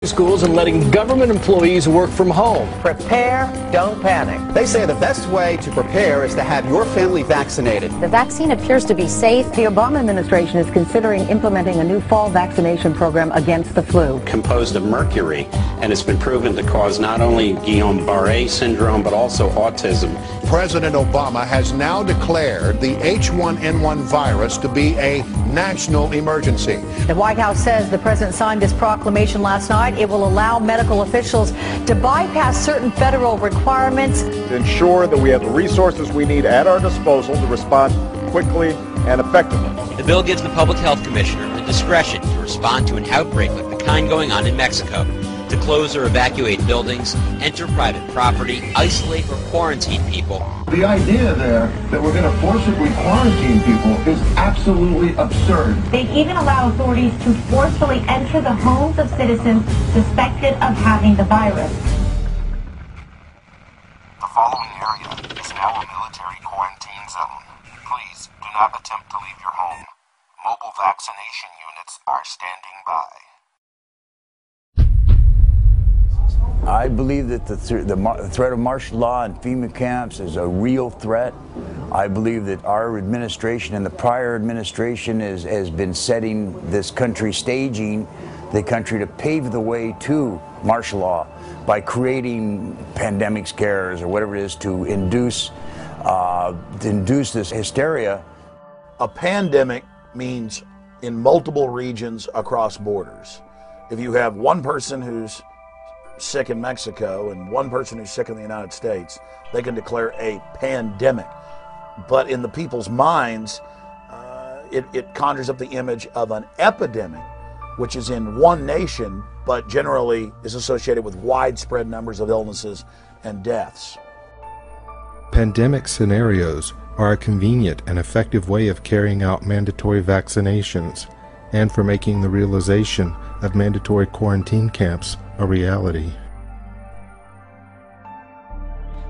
schools and letting government employees work from home. Prepare, don't panic. They say the best way to prepare is to have your family vaccinated. The vaccine appears to be safe. The Obama administration is considering implementing a new fall vaccination program against the flu. Composed of mercury, and it's been proven to cause not only Guillain-Barré syndrome, but also autism. President Obama has now declared the H1N1 virus to be a national emergency. The White House says the president signed this proclamation last night. It will allow medical officials to bypass certain federal requirements to ensure that we have the resources we need at our disposal to respond quickly and effectively. The bill gives the Public Health Commissioner the discretion to respond to an outbreak like the kind going on in Mexico, to close or evacuate buildings, enter private property, isolate or quarantine people. The idea there that we're going to forcibly quarantine people is absolutely absurd. They even allow authorities to forcefully enter the homes of citizens suspected of having the virus. The following area is now a military quarantine zone. Please do not attempt to leave your home. Mobile vaccination units are standing by. I believe that the threat of martial law and FEMA camps is a real threat. I believe that our administration and the prior administration has been setting this country, staging the country to pave the way to martial law by creating pandemic scares or whatever it is to induce this hysteria. A pandemic means in multiple regions across borders. If you have one person who's sick in Mexico and one person who's sick in the United States, they can declare a pandemic. But in the people's minds, it conjures up the image of an epidemic, which is in one nation, but generally is associated with widespread numbers of illnesses and deaths. Pandemic scenarios are a convenient and effective way of carrying out mandatory vaccinations and for making the realization of mandatory quarantine camps a reality.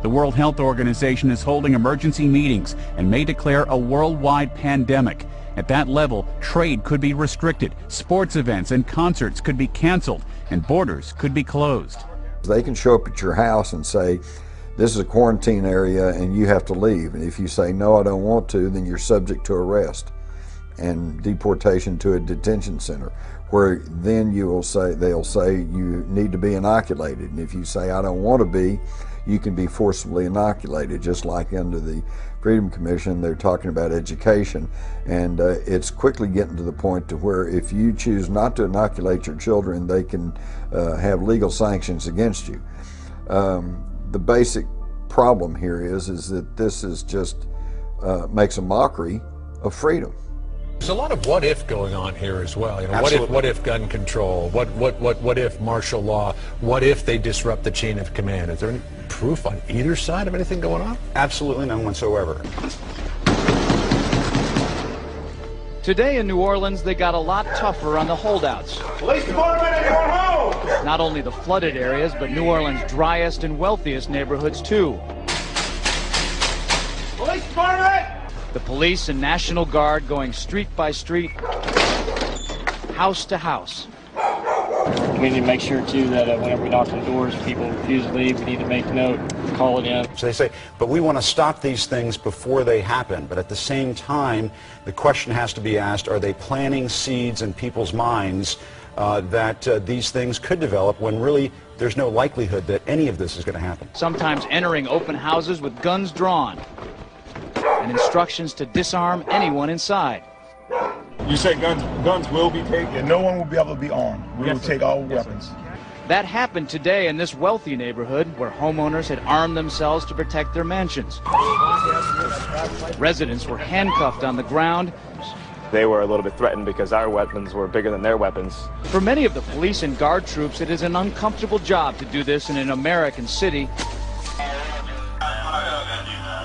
The World Health Organization is holding emergency meetings and may declare a worldwide pandemic. At that level, trade could be restricted, sports events and concerts could be canceled, and borders could be closed. They can show up at your house and say, this is a quarantine area and you have to leave. And if you say, no, I don't want to, then you're subject to arrest and deportation to a detention center, where then they'll say you need to be inoculated. And if you say, I don't want to be, you can be forcibly inoculated, just like under the Freedom Commission, they're talking about education. And it's quickly getting to the point to where if you choose not to inoculate your children, they can have legal sanctions against you. The basic problem here is that this is just makes a mockery of freedom. There's a lot of what if going on here as well. You know, what if gun control? What if martial law? What if they disrupt the chain of command? Is there any proof on either side of anything going on? Absolutely none whatsoever. Today in New Orleans, they got a lot tougher on the holdouts. Police department, anyone home? Not only the flooded areas, but New Orleans' driest and wealthiest neighborhoods too. Police department! The police and National Guard going street by street, house to house. We need to make sure, too, that whenever we knock on doors, people refuse to leave, we need to make note, call it in. So they say, but we want to stop these things before they happen. But at the same time, the question has to be asked, are they planting seeds in people's minds that these things could develop when really there's no likelihood that any of this is going to happen? Sometimes entering open houses with guns drawn and instructions to disarm anyone inside. You say guns will be taken? No one will be able to be armed. We will take all weapons. That happened today in this wealthy neighborhood where homeowners had armed themselves to protect their mansions. Residents were handcuffed on the ground. They were a little bit threatened because our weapons were bigger than their weapons. For many of the police and guard troops, it is an uncomfortable job to do this in an American city.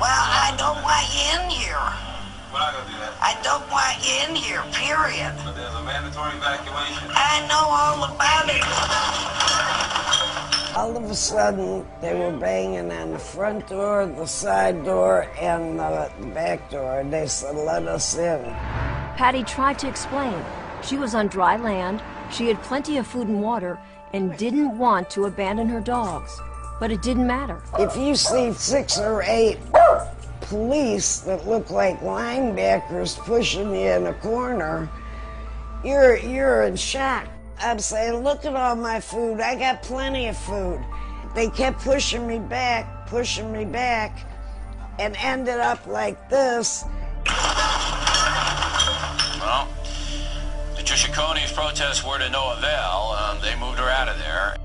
Well, I don't want you in here. We're not going to do that. I don't want you in here, period. But there's a mandatory evacuation. I know all about it. All of a sudden, they were banging on the front door, the side door, and the back door. They said, let us in. Patty tried to explain. She was on dry land, she had plenty of food and water, and didn't want to abandon her dogs. But it didn't matter. If you see 6 or 8 police that look like linebackers pushing you in a corner, you're in shock. I'm saying, look at all my food. I got plenty of food. They kept pushing me back, and ended up like this. Well, the Jushikoni's protests were to no avail. They moved her out of there.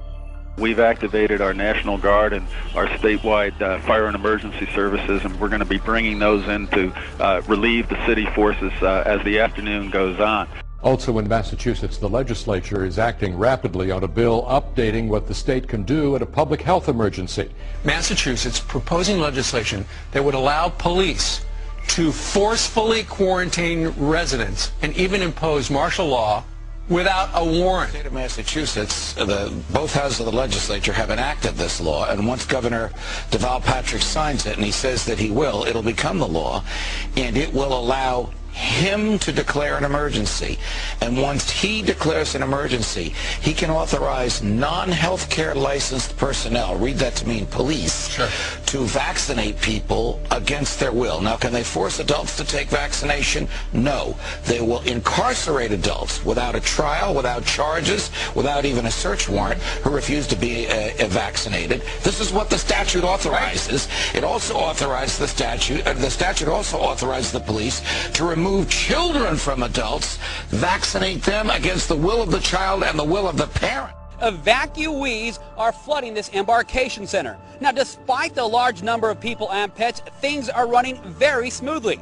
We've activated our National Guard and our statewide fire and emergency services, and we're going to be bringing those in to relieve the city forces as the afternoon goes on. Also in Massachusetts, the legislature is acting rapidly on a bill updating what the state can do in a public health emergency. Massachusetts proposing legislation that would allow police to forcefully quarantine residents and even impose martial law without a warrant. The state of Massachusetts, both houses of the legislature have enacted this law, and once Governor Deval Patrick signs it, and he says that he will, it'll become the law, and it will allow him to declare an emergency. And once he declares an emergency, he can authorize non-healthcare licensed personnel, read that to mean police, to vaccinate people against their will. Now, can they force adults to take vaccination? No. They will incarcerate adults without a trial, without charges, without even a search warrant, who refuse to be vaccinated. This is what the statute authorizes. It also authorizes the statute also authorizes the police to remove children from adults, vaccinate them against the will of the child and the will of the parent. Evacuees are flooding this embarkation center. Now, despite the large number of people and pets, things are running very smoothly.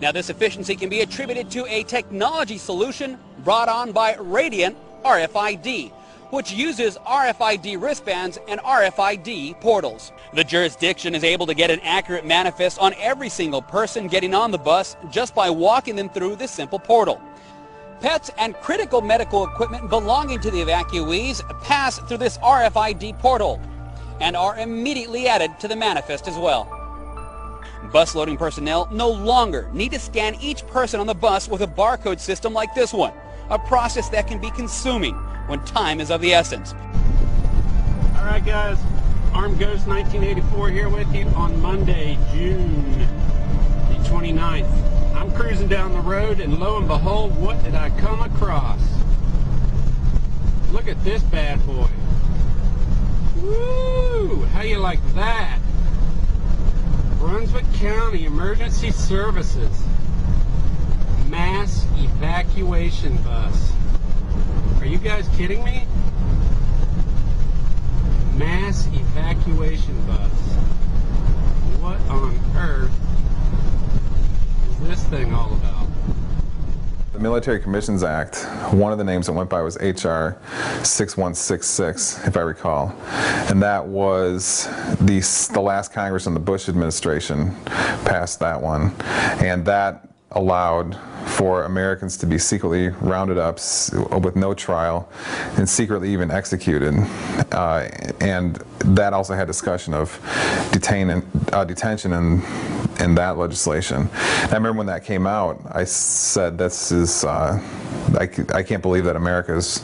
Now, this efficiency can be attributed to a technology solution brought on by Radiant RFID, which uses RFID wristbands and RFID portals. The jurisdiction is able to get an accurate manifest on every single person getting on the bus just by walking them through this simple portal. Pets and critical medical equipment belonging to the evacuees pass through this RFID portal and are immediately added to the manifest as well. Bus loading personnel no longer need to scan each person on the bus with a barcode system like this one, a process that can be consuming when time is of the essence. All right, guys, Armed Ghost 1984 here with you on Monday, June the 29th. I'm cruising down the road, and lo and behold, what did I come across? Look at this bad boy. Woo! How you like that? Brunswick County Emergency Services Mass Evacuation Bus. Are you guys kidding me? Mass evacuation bus. What on earth is this thing all about? The Military Commissions Act, one of the names that went by was HR 6166, if I recall. And that was the last Congress in the Bush administration passed that one. And that allowed for Americans to be secretly rounded up with no trial and secretly even executed. And that also had discussion of detention in that legislation. And I remember when that came out, I said, this is, I can't believe that America is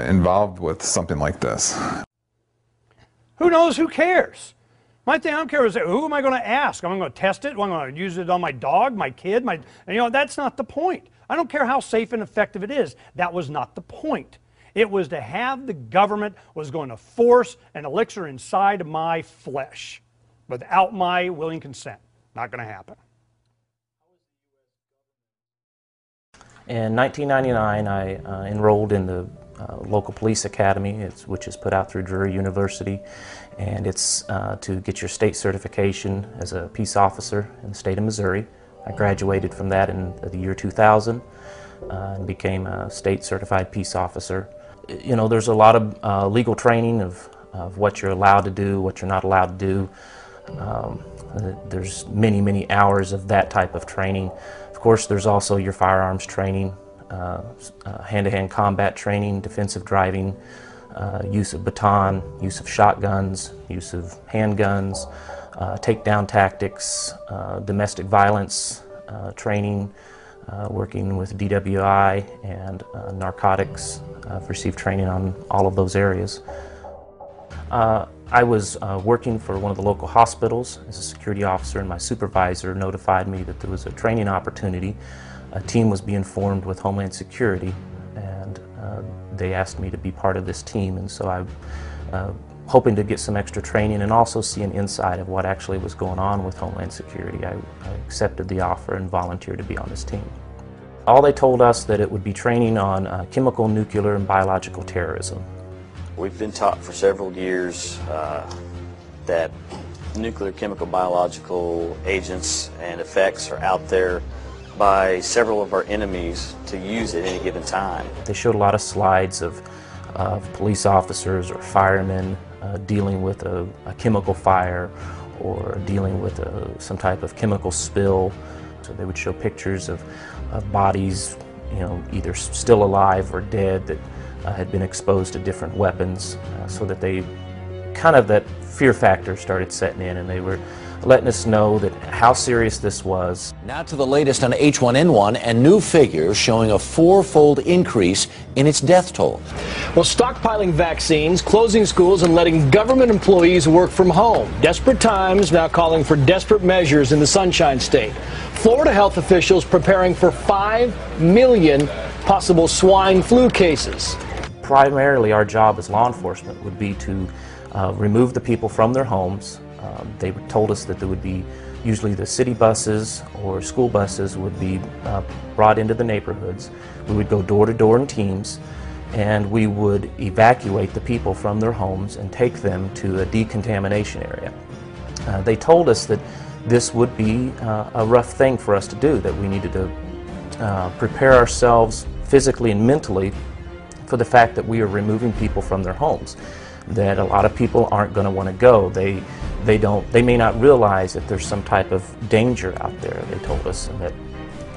involved with something like this. Who knows? Who cares? My thing I don't care is, who am I going to ask? Am I going to test it? Am I going to use it on my dog, my kid? That's not the point. I don't care how safe and effective it is. That was not the point. It was to have the government was going to force an elixir inside my flesh without my willing consent. Not going to happen. In 1999, I enrolled in the local police academy, which is put out through Drury University, and it's to get your state certification as a peace officer in the state of Missouri. I graduated from that in the year 2000 and became a state certified peace officer. You know, there's a lot of legal training of what you're allowed to do, what you're not allowed to do. There's many, many hours of that type of training. Of course, there's also your firearms training, hand-to-hand combat training, defensive driving, use of baton, use of shotguns, use of handguns, takedown tactics, domestic violence training, working with DWI and narcotics. I've received training on all of those areas. I was working for one of the local hospitals as a security officer, and my supervisor notified me that there was a training opportunity. A team was being formed with Homeland Security, and they asked me to be part of this team, and so I hoping to get some extra training and also see an insight of what actually was going on with Homeland Security. I accepted the offer and volunteered to be on this team. All they told us that it would be training on chemical, nuclear, and biological terrorism. We've been taught for several years that nuclear, chemical, biological agents and effects are out there by several of our enemies to use at any given time. They showed a lot of slides of police officers or firemen dealing with a chemical fire or dealing with some type of chemical spill. So they would show pictures of bodies, either still alive or dead that had been exposed to different weapons, so that that fear factor started setting in, and they were letting us know that how serious this was. Now to the latest on H1N1 and new figures showing a four-fold increase in its death toll. Well, stockpiling vaccines, closing schools, and letting government employees work from home. Desperate times now calling for desperate measures in the Sunshine State. Florida health officials preparing for 5 million possible swine flu cases. Primarily, our job as law enforcement would be to remove the people from their homes. They told us that there would be usually the city buses or school buses would be brought into the neighborhoods. We would go door to door in teams, and we would evacuate the people from their homes and take them to a decontamination area. They told us that this would be a rough thing for us to do, that we needed to prepare ourselves physically and mentally for the fact that we are removing people from their homes, that a lot of people aren't going to want to go. They may not realize that there's some type of danger out there, they told us, and that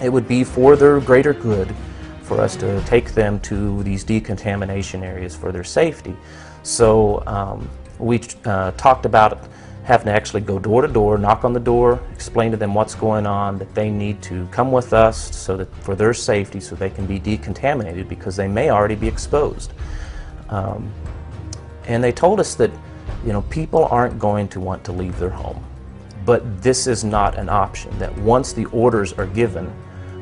it would be for their greater good for us to take them to these decontamination areas for their safety. So we talked about having to actually go door to door, knock on the door, explain to them what's going on, that they need to come with us so that for their safety, so they can be decontaminated because they may already be exposed. And they told us that people aren't going to want to leave their home, but this is not an option, that once the orders are given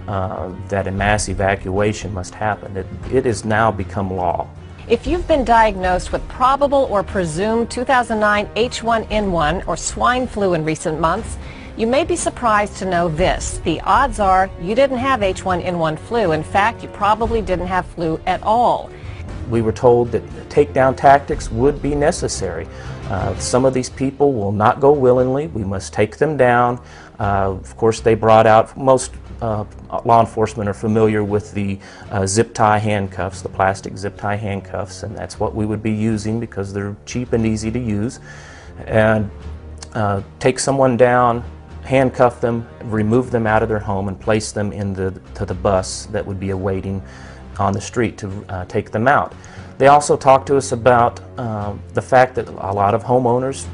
that a mass evacuation must happen, it has now become law. If you've been diagnosed with probable or presumed 2009 H1N1 or swine flu in recent months, you may be surprised to know this. The odds are you didn't have H1N1 flu. In fact, you probably didn't have flu at all. We were told that takedown tactics would be necessary. Some of these people will not go willingly. We must take them down. Of course, they brought out, most law enforcement are familiar with the zip tie handcuffs, the plastic zip tie handcuffs, and that's what we would be using because they're cheap and easy to use. And take someone down, handcuff them, remove them out of their home, and place them to the bus that would be awaiting on the street to take them out. They also talked to us about the fact that a lot of homeowners